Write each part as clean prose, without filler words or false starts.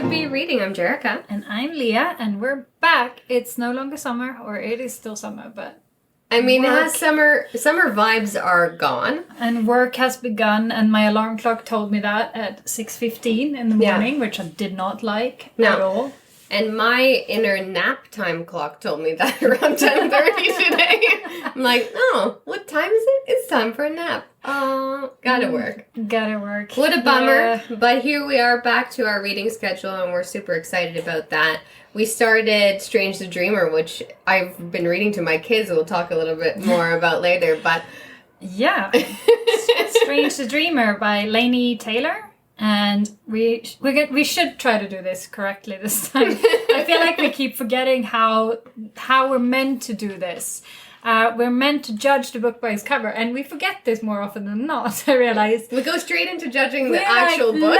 to Be Reading. I'm Jerrica. And I'm Lia, and we're back. It's no longer summer, or it is still summer, but... I mean, it has summer vibes are gone. And work has begun, and my alarm clock told me that at 6:15 in the morning, which I did not like at all. And my inner nap time clock told me that around 10:30 today. I'm like, oh, what time is it? It's time for a nap. Oh, gotta work. Gotta work. What a bummer. Yeah. But here we are back to our reading schedule, and we're super excited about that. We started Strange the Dreamer, which I've been reading to my kids. We'll talk a little bit more about later, but... Yeah. Strange the Dreamer by Laini Taylor. And we should try to do this correctly this time. I feel like we keep forgetting how we're meant to do this. We're meant to judge the book by its cover, and we forget this more often than not, I realize. We go straight into judging the actual book.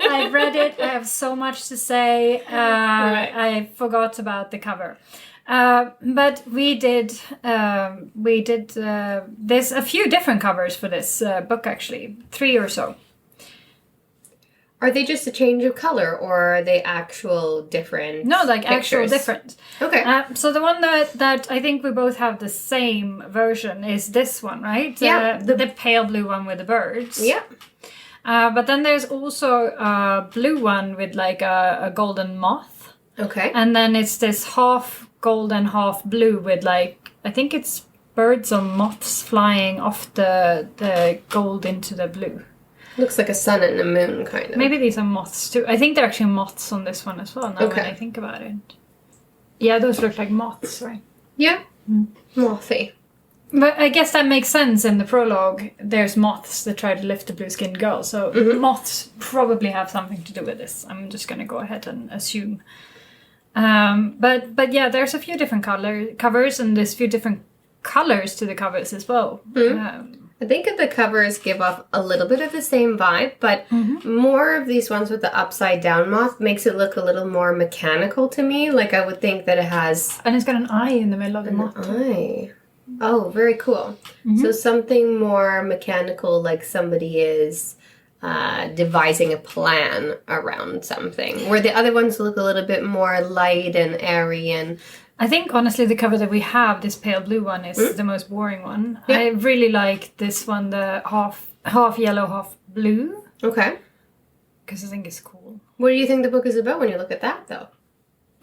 I've read it, I have so much to say, I forgot about the cover. But we did there's a few different covers for this book, actually. 3 or so. Are they just a change of color, or are they actual different No, like pictures? actual different. Okay. So the one that I think we both have the same version is this one, right? Yeah. The pale blue one with the birds. Yeah. But then there's also a blue one with like a golden moth. Okay. And then it's this half golden, half blue with like, I think it's birds or moths flying off the gold into the blue. Looks like a sun and a moon, kind of. Maybe these are moths too. I think they're actually moths on this one as well, now when I think about it. Yeah, those look like moths, right? Yeah. Mothy. But I guess that makes sense in the prologue. There's moths that try to lift the blue-skinned girl, so moths probably have something to do with this. I'm just going to go ahead and assume. But yeah, there's a few different covers, and there's a few different colors to the covers as well. I think the covers give off a little bit of the same vibe, but more of these ones with the upside down moth makes it look a little more mechanical to me. Like I would think that it has... And it's got an eye in the middle of the moth. Eye. Oh, very cool. So something more mechanical, like somebody is devising a plan around something. Where the other ones look a little bit more light and airy and... I think, honestly, the cover that we have, this pale blue one, is the most boring one. Yeah. I really like this one, the half yellow, half blue. Okay. Because I think it's cool. What do you think the book is about when you look at that, though?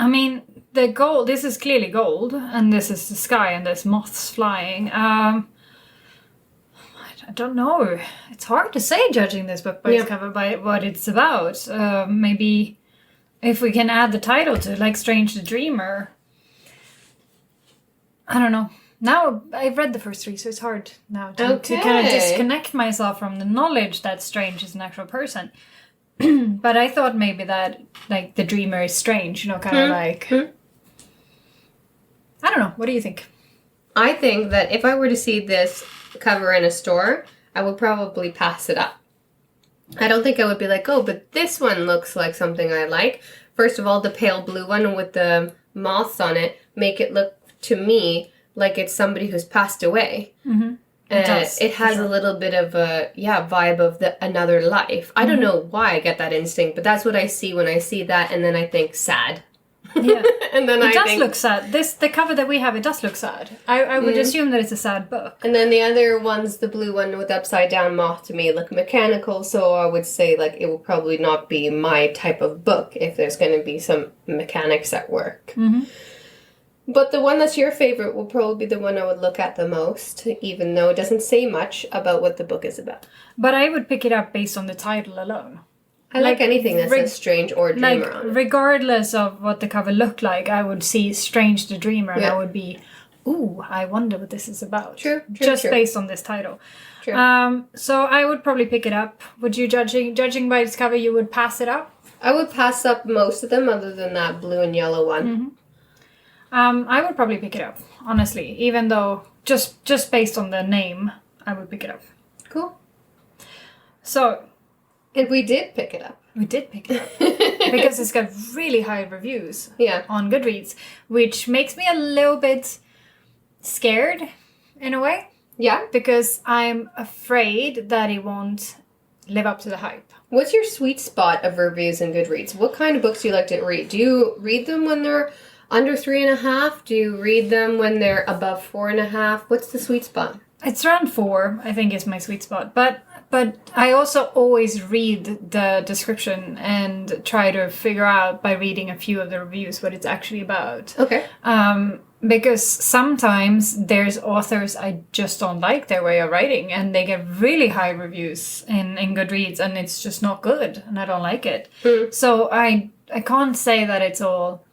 I mean, the gold, this is clearly gold, and this is the sky, and there's moths flying. I don't know. It's hard to say, judging this book by its cover, by what it's about. Maybe if we can add the title to, like, Strange the Dreamer... I don't know. Now, I've read the first 3, so it's hard now to kind of disconnect myself from the knowledge that Strange is an actual person. But I thought maybe that, like, the dreamer is strange, you know, kind of like... I don't know. What do you think? I think that if I were to see this cover in a store, I would probably pass it up. I don't think I would be like, oh, but this one looks like something I like. First of all, the pale blue one with the moths on it make it look... to me, like it's somebody who's passed away. It has a little bit of a vibe of another life. I don't know why I get that instinct, but that's what I see when I see that, and then I think sad. Yeah, and then it does look sad. The cover that we have, it does look sad. I would assume that it's a sad book. And then the other ones, the blue one with upside down moth, to me look mechanical. So I would say like it will probably not be my type of book if there's going to be some mechanics at work. But the one that's your favorite will probably be the one I would look at the most, even though it doesn't say much about what the book is about. But I would pick it up based on the title alone. I like anything that says Strange or Dreamer on it. Regardless of what the cover looked like, I would see Strange the Dreamer and I would be, ooh, I wonder what this is about. True. Just based on this title. True. So I would probably pick it up. Would you, judging by its cover, you would pass it up? I would pass up most of them other than that blue and yellow one. I would probably pick it up, honestly. Even though, just based on the name, I would pick it up. Cool. So... And we did pick it up. We did pick it up. Because it's got really high reviews on Goodreads. Which makes me a little bit scared, in a way. Yeah. Because I'm afraid that it won't live up to the hype. What's your sweet spot of reviews in Goodreads? What kind of books do you like to read? Do you read them when they're under 3.5? Do you read them when they're above 4.5? What's the sweet spot? It's around 4, I think, is my sweet spot. But I also always read the description and try to figure out by reading a few of the reviews what it's actually about. Okay. Because sometimes there's authors I just don't like their way of writing, and they get really high reviews in Goodreads, and it's just not good, and I don't like it. So I can't say that it's all...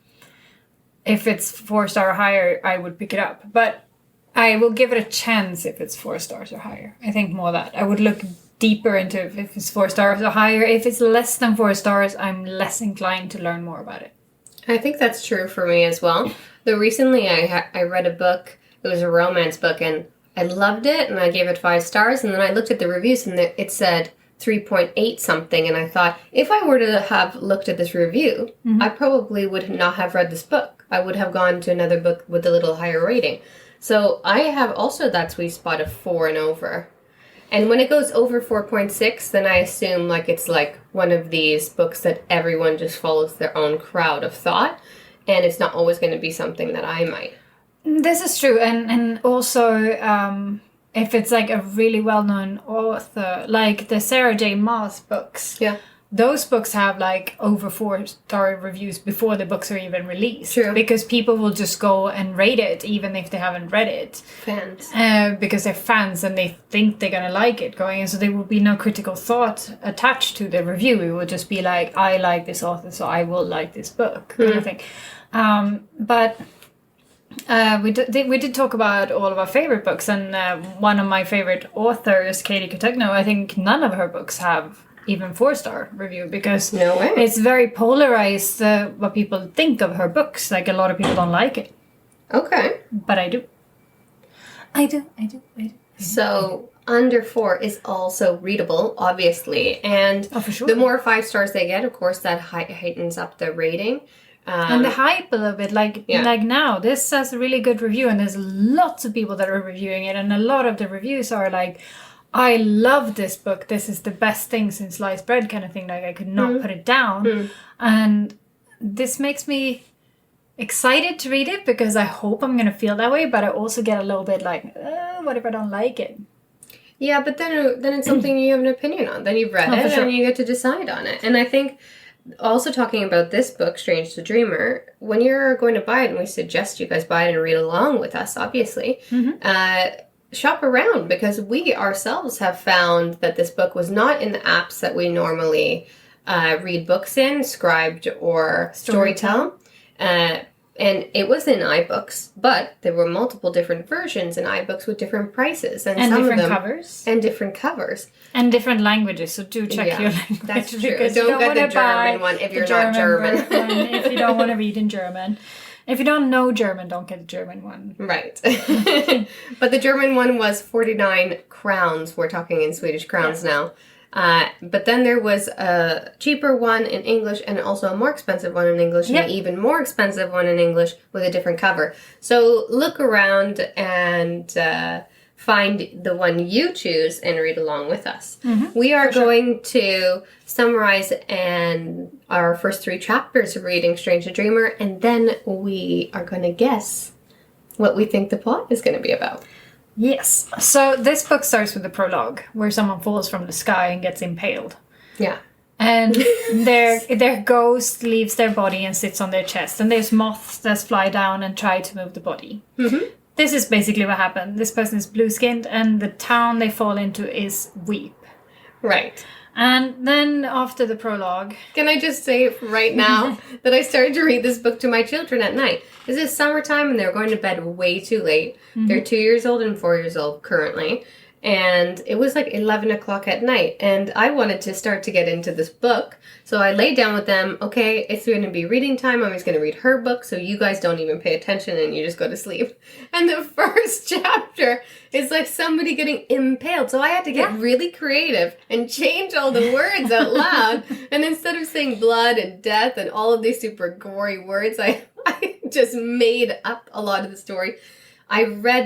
If it's 4-star or higher, I would pick it up. But I will give it a chance if it's 4 stars or higher. I think more that. I would look deeper into if it's 4 stars or higher. If it's less than 4 stars, I'm less inclined to learn more about it. I think that's true for me as well. Though recently I read a book, it was a romance book, and I loved it, and I gave it 5 stars, and then I looked at the reviews, and it said 3.8 something, and I thought, if I were to have looked at this review, I probably would not have read this book. I would have gone to another book with a little higher rating. So I have also that sweet spot of 4 and over. And when it goes over 4.6, then I assume like it's like one of these books that everyone just follows their own crowd of thought, and it's not always going to be something that I might. This is true, and also if it's like a really well-known author, like the Sarah J. Maas books. Yeah. Those books have like over 4-star reviews before the books are even released. True. Because people will just go and rate it even if they haven't read it. Fans. Because they're fans and they think they're going to like it going in. So there will be no critical thought attached to the review. It will just be like, I like this author, so I will like this book. Kind of thing. But we did talk about all of our favorite books. And one of my favorite authors, Katie Cotugno, I think none of her books have even 4-star review, because No way. it's very polarized what people think of her books. Like a lot of people don't like it, Okay. but I do. So under 4 is also readable, obviously, and Oh, for sure. the more 5 stars they get, of course, that heightens up the rating. And the hype a little bit, like now, this has a really good review, and there's lots of people that are reviewing it, and a lot of the reviews are like, I love this book, this is the best thing since sliced bread, kind of thing. Like, I could not put it down. And this makes me excited to read it, because I hope I'm going to feel that way, but I also get a little bit like, what if I don't like it? Yeah, but then it's something you have an opinion on. Then you've read it, sure. and you get to decide on it. And I think, also talking about this book, Strange the Dreamer, when you're going to buy it, and we suggest you guys buy it and read along with us, obviously, shop around, because we ourselves have found that this book was not in the apps that we normally read books in, Scribed or Storytel. And it was in iBooks, but there were multiple different versions in iBooks with different prices. And some different of them, covers. And different covers. And different languages, so do check your language. That's true. Because Don't you get the wanna buy German one if the you're not German. one if you don't want to read in German. If you don't know German, don't get the German one. Right. But the German one was 49 crowns. We're talking in Swedish crowns now. But then there was a cheaper one in English, and also a more expensive one in English, and an even more expensive one in English with a different cover. So look around and find the one you choose and read along with us. We are going to summarize our first 3 chapters of reading Strange the Dreamer, and then we are going to guess what we think the plot is going to be about. Yes. So this book starts with a prologue where someone falls from the sky and gets impaled. Yeah. And their ghost leaves their body and sits on their chest. And there's moths that fly down and try to move the body. This is basically what happened. This person is blue-skinned, and the town they fall into is Weep. Right. And then after the prologue... Can I just say right now that I started to read this book to my children at night. This is summertime, and they're going to bed way too late. They're 2 years old and 4 years old currently. And it was like 11 o'clock at night, and I wanted to start to get into this book. So I laid down with them. Okay, it's going to be reading time. I'm just going to read her book, so you guys don't even pay attention and you just go to sleep. And the first chapter is like somebody getting impaled. So I had to get really creative and change all the words out loud. And instead of saying blood and death and all of these super gory words, I just made up a lot of the story. I read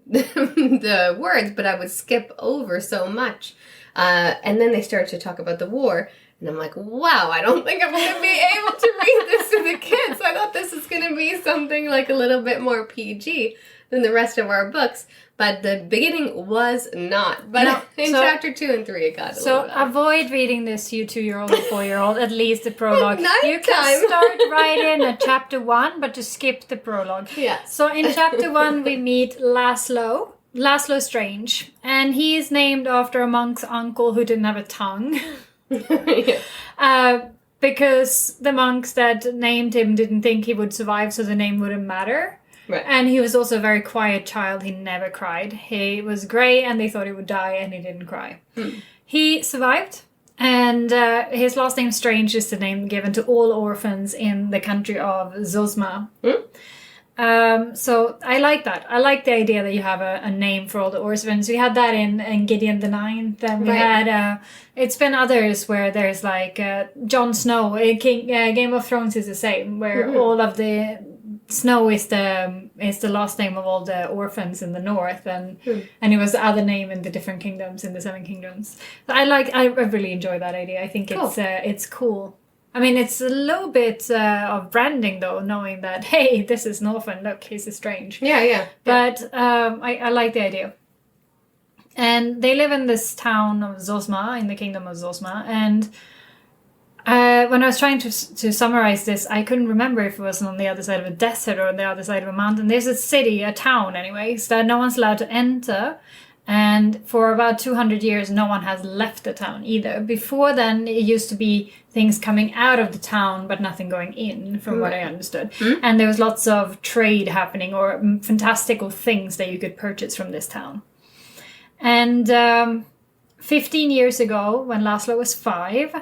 the words, but I would skip over so much. And then they start to talk about the war. And I'm like, wow, I don't think I'm going to be able to read this to the kids. I thought this was going to be something like a little bit more PG than the rest of our books. But the beginning was not. But No, in chapter 2 and 3, it got a little So better. avoid reading this, you 2-year-old or 4-year-old, at least the prologue. Nighttime. You can start right in at chapter 1, but just skip the prologue. Yes. So in chapter 1, we meet Laszlo Strange, and he is named after a monk's uncle who didn't have a tongue. Yeah. Because the monks that named him didn't think he would survive, so the name wouldn't matter. Right. And he was also a very quiet child. He never cried. He was grey and they thought he would die, and he didn't cry. He survived, and his last name Strange is the name given to all orphans in the country of Zosma. So I like that. I like the idea that you have a name for all the orphans. We had that in Gideon the Ninth, and we had it's been others where there's like Jon Snow. Game of Thrones is the same, where all of the Snow is the last name of all the orphans in the north, and it was the other name in the different kingdoms in the 7 kingdoms. So I really enjoy that idea. I think it's cool. I mean, it's a little bit of branding, though, knowing that, hey, this is an orphan, look, he's a strange. Yeah. But I like the idea. And they live in this town of Zosma, in the kingdom of Zosma. And when I was trying to summarize this, I couldn't remember if it was on the other side of a desert or on the other side of a mountain. There's a city, a town anyways, that no one's allowed to enter. And for about 200 years, no one has left the town either. Before then, it used to be things coming out of the town, but nothing going in, from what I understood. And there was lots of trade happening, or fantastical things that you could purchase from this town. And 15 years ago, when Laszlo was 5,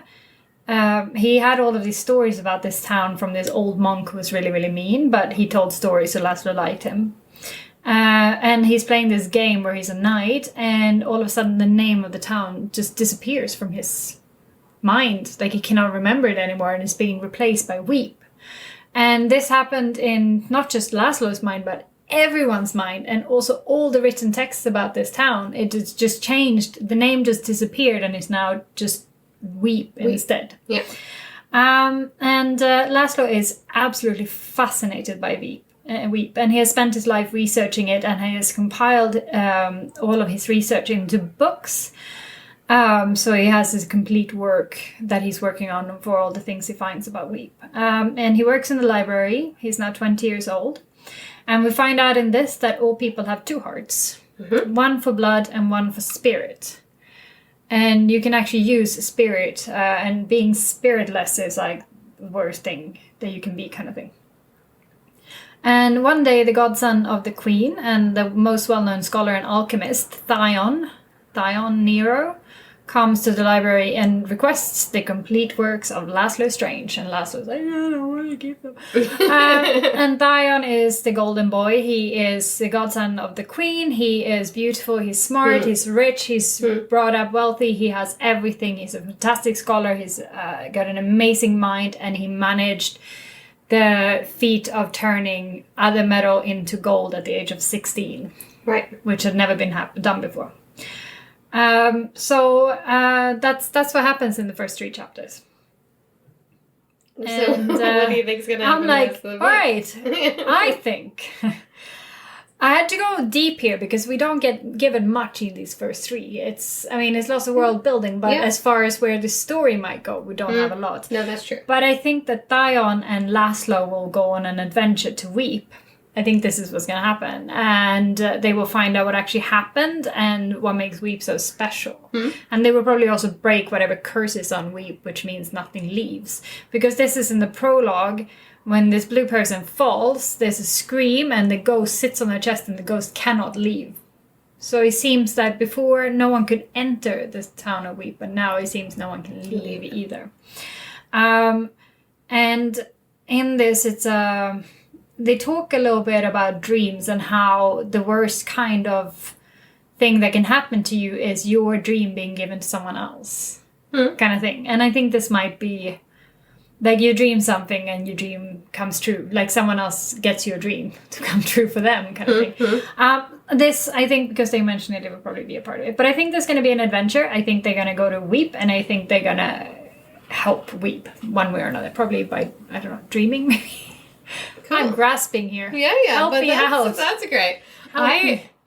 he had all of these stories about this town from this old monk who was really, really mean, but he told stories, so Laszlo liked him. And he's playing this game where he's a knight, and all of a sudden the name of the town just disappears from his mind. Like, he cannot remember it anymore, and it's being replaced by Weep. And this happened in not just Laszlo's mind, but everyone's mind, and also all the written texts about this town. It just changed. The name just disappeared, and is now just Weep instead. Yeah. And Laszlo is absolutely fascinated by Weep, and he has spent his life researching it, and he has compiled all of his research into books. So he has his complete work that he's working on for all the things he finds about Weep. And he works in the library. He's now 20 years old. And we find out in this that all people have 2 hearts. One for blood and one for spirit. And you can actually use spirit, and being spiritless is like the worst thing that you can be, kind of thing. And one day, the godson of the queen and the most well-known scholar and alchemist, Thaon Nero, comes to the library and requests the complete works of Laszlo Strange. And Laszlo's like, I don't want to keep them. And Thaon is the golden boy. He is the godson of the queen. He is beautiful. He's smart. He's rich. He's brought up wealthy. He has everything. He's a fantastic scholar. He's got an amazing mind. And he managed the feat of turning other metal into gold at the age of 16. Right. Which had never been done before. So that's what happens in the first 3 chapters. And, what do you think's gonna happen? I'm like, the rest of the all book? right, I think I had to go deep here because we don't get given much in these first 3. It's lots of world building, but as far as where the story might go, we don't have a lot. No, that's true. But I think that Thaon and Laszlo will go on an adventure to Weep. I think this is what's going to happen. And they will find out what actually happened and what makes Weep so special. And they will probably also break whatever curse is on Weep, which means nothing leaves. Because this is in the prologue. When this blue person falls, there's a scream and the ghost sits on their chest and the ghost cannot leave. So it seems that before no one could enter this town of Weep, but now it seems no one can leave either. And in this, it's they talk a little bit about dreams and how the worst kind of thing that can happen to you is your dream being given to someone else. Kind of thing. And I think this might be like you dream something and your dream comes true. Like someone else gets your dream to come true for them, kind of thing. This, I think, because they mentioned it would probably be a part of it. But I think there's going to be an adventure. I think they're going to go to Weep, and I think they're going to help Weep one way or another. Probably by, I don't know, dreaming maybe. Cool. I'm grasping here. Yeah. Help but me out. That's great.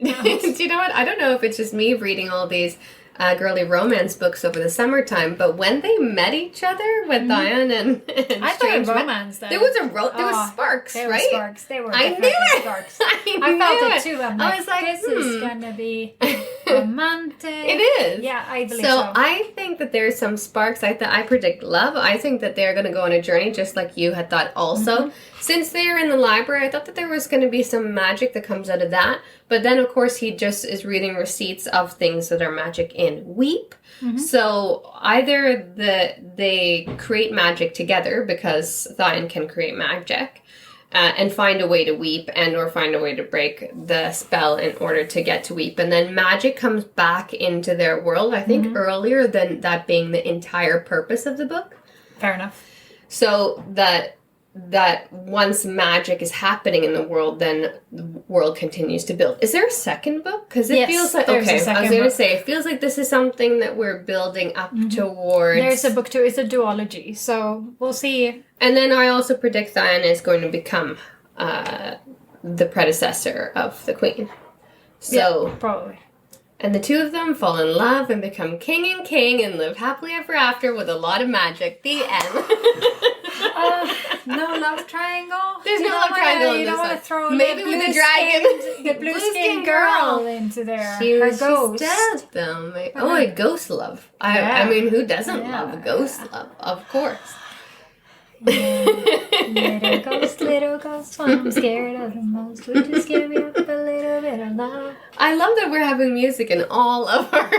Do you know what? I don't know if it's just me reading all these girly romance books over the summertime, but when they met each other with Diane and I thought it was romance. There was sparks, there right? Were sparks. They were. I knew it. Sparks. I felt it too. I was like, this is gonna be romantic. It is. Yeah, I believe so. So I think that there's some sparks. I predict love. I think that they're going to go on a journey, just like you had thought. Also, since they're in the library, I thought that there was going to be some magic that comes out of that. But then, of course, he just is reading receipts of things that are magic in Weep. So either they create magic together because Diane can create magic and find a way to Weep and or find a way to break the spell in order to get to Weep. And then magic comes back into their world, I think, earlier than that being the entire purpose of the book. Fair enough. So that once magic is happening in the world, then the world continues to build. Is there a second book? Because it feels like... Okay, I was going to say, it feels like this is something that we're building up towards... There's a book too. It's a duology, so we'll see. And then I also predict Diana is going to become the predecessor of the Queen. So... Yeah, probably. And the two of them fall in love and become king and live happily ever after with a lot of magic. The end. No love triangle? There's no love triangle in You this don't want one. to throw Maybe with the dragon. The blue-skinned girl into there. She Her ghost. stabbed them. A ghost love. I mean, who doesn't love ghost love? Of course. Yeah. Little ghost, what I'm scared of the most. Would you scare me up a little bit of love? I love that we're having music in all of our...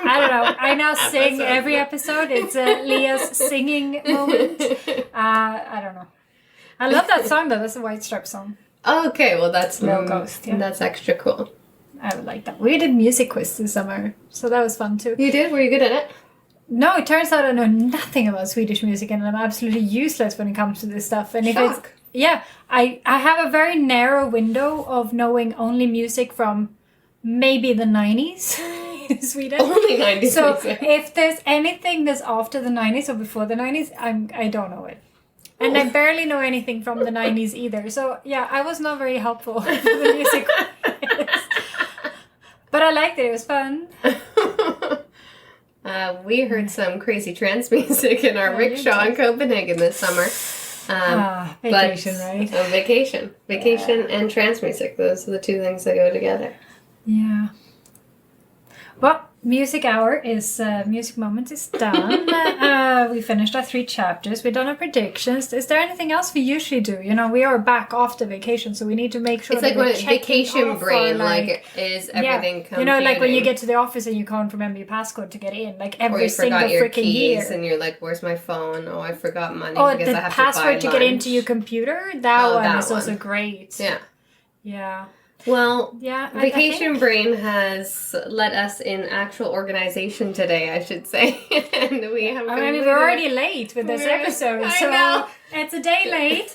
I don't know. I now sing every episode. It's Leah's singing moment. I don't know. I love that song though. That's a White Stripes song. Okay, well that's... Little Ghost, yeah. That's extra cool. I would like that. We did music quiz this summer, so that was fun too. You did? Were you good at it? No, it turns out I know nothing about Swedish music and I'm absolutely useless when it comes to this stuff. And if it's... Yeah, I have a very narrow window of knowing only music from maybe the 90s in Sweden. Only 90s So music. if there's anything that's after the 90s or before the 90s, I don't know it. And I barely know anything from the 90s either. So yeah, I was not very helpful for the music quiz. But I liked it. It was fun. We heard some crazy trance music in our rickshaw in Copenhagen this summer. Vacation, right? Vacation and trance music. Those are the two things that go together. Yeah. Well, Music Hour is, Music Moment is done. We finished our 3 chapters. We've done our predictions. Is there anything else we usually do? You know, we are back after vacation, so we need to make sure it's like when vacation brain, is everything computing. You know, like when you get to the office and you can't remember your passcode to get in, like every single freaking year. And you're like, where's my phone? Oh, I forgot money because I have to buy lunch. Oh, the password to get into your computer? That one is also great. Yeah. Yeah. Well, Vacation Brain has let us in actual organization today, I should say. And we have we're already late with this episode, so it's a day late.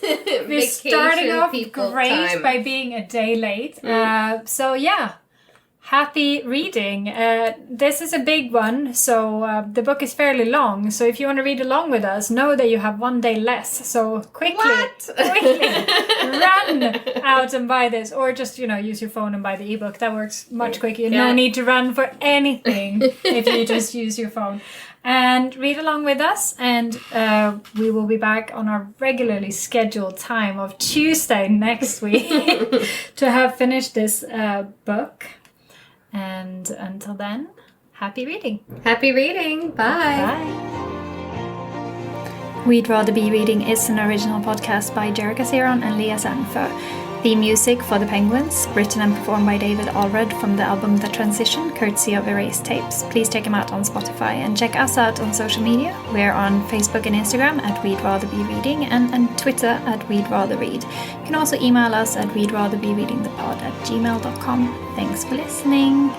We're starting off great by being a day late. So yeah, happy reading. This is a big one, so the book is fairly long. So if you want to read along with us, know that you have 1 day less. So quickly run out and buy this, or just use your phone and buy the ebook. That works much quicker. No need to run for anything if you just use your phone. And read along with us, and we will be back on our regularly scheduled time of Tuesday next week to have finished this book. And until then, happy reading. Happy reading. Bye. Bye. We'd Rather Be Reading is an original podcast by Jerrica and Lia Sandfö. The music for The Penguins, written and performed by David Allred from the album The Transition, courtesy of Erased Tapes. Please check him out on Spotify and check us out on social media. We're on Facebook and Instagram at We'd Rather Be Reading and on Twitter at We'd Rather Read. You can also email us at we'dratherbereadingthepod@gmail.com. Thanks for listening.